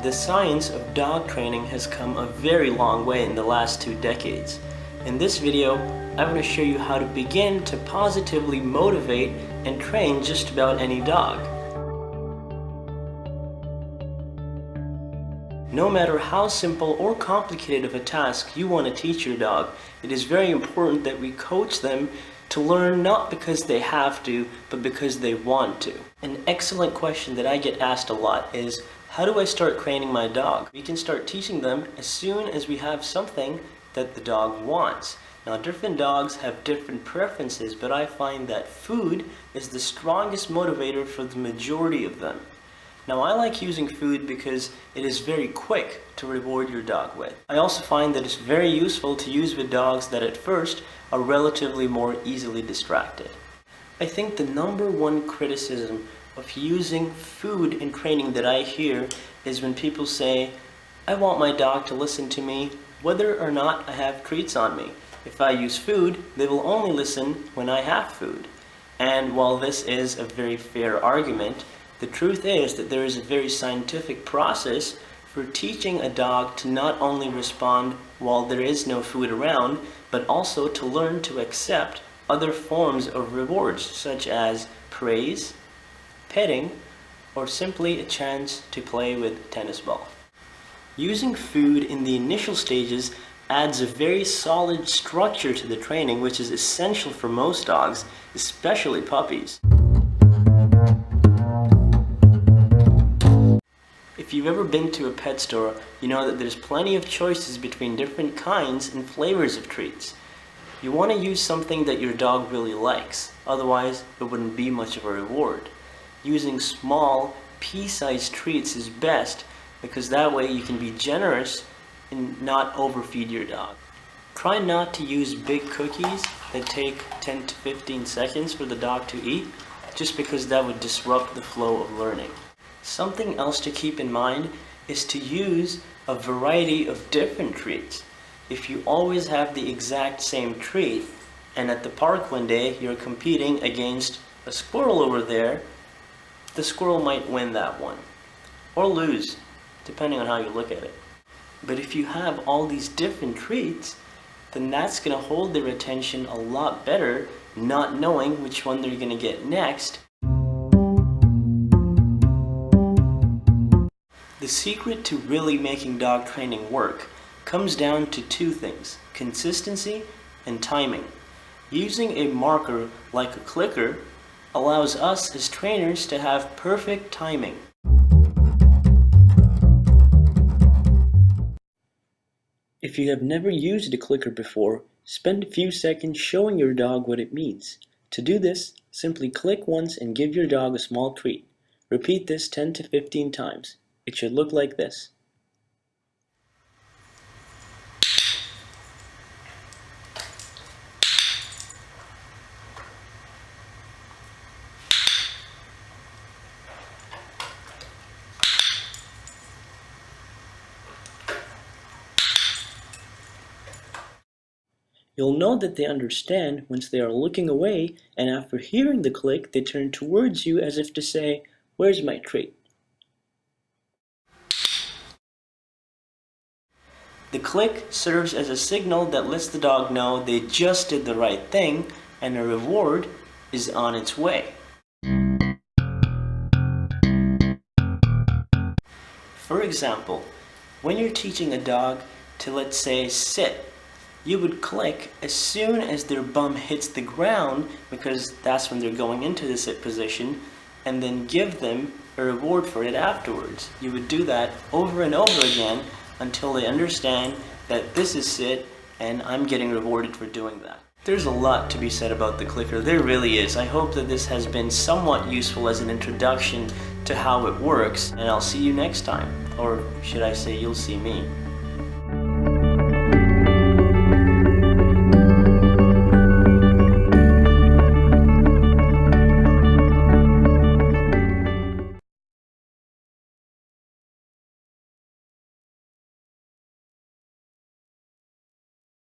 The science of dog training has come a very long way in the last 2 decades. In this video, I'm going to show you how to begin to positively motivate and train just about any dog. No matter how simple or complicated of a task you want to teach your dog, it is very important that we coach them to learn not because they have to, but because they want to. An excellent question that I get asked a lot is, how do I start training my dog? We can start teaching them as soon as we have something that the dog wants. Now, different dogs have different preferences, but I find that food is the strongest motivator for the majority of them. Now, I like using food because it is very quick to reward your dog with. I also find that it's very useful to use with dogs that at first are relatively more easily distracted. I think the #1 criticism of using food in training that I hear is when people say, I want my dog to listen to me whether or not I have treats on me. If I use food, they will only listen when I have food. And while this is a very fair argument, the truth is that there is a very scientific process for teaching a dog to not only respond while there is no food around, but also to learn to accept other forms of rewards, such as praise, petting, or simply a chance to play with tennis ball. Using food in the initial stages adds a very solid structure to the training, which is essential for most dogs, especially puppies. If you've ever been to a pet store, you know that there's plenty of choices between different kinds and flavors of treats. You want to use something that your dog really likes, otherwise it wouldn't be much of a reward. Using small, pea-sized treats is best because that way you can be generous and not overfeed your dog. Try not to use big cookies that take 10 to 15 seconds for the dog to eat, just because that would disrupt the flow of learning. Something else to keep in mind is to use a variety of different treats. If you always have the exact same treat, and at the park one day you're competing against a squirrel over there, the squirrel might win that one, or lose, depending on how you look at it. But if you have all these different treats, then that's going to hold their attention a lot better, not knowing which one they're going to get next. The secret to really making dog training work comes down to 2 things: consistency and timing. Using a marker like a clicker allows us as trainers to have perfect timing. If you have never used a clicker before, spend a few seconds showing your dog what it means. To do this, simply click once and give your dog a small treat. Repeat this 10 to 15 times. It should look like this. You'll know that they understand once they are looking away, and after hearing the click, they turn towards you as if to say, "Where's my treat?" The click serves as a signal that lets the dog know they just did the right thing and a reward is on its way. For example, when you're teaching a dog to, let's say, sit, you would click as soon as their bum hits the ground, because that's when they're going into the sit position, and then give them a reward for it afterwards. You would do that over and over again until they understand that this is sit and I'm getting rewarded for doing that. There's a lot to be said about the clicker, there really is. I hope that this has been somewhat useful as an introduction to how it works, and I'll see you next time. Or should I say, you'll see me.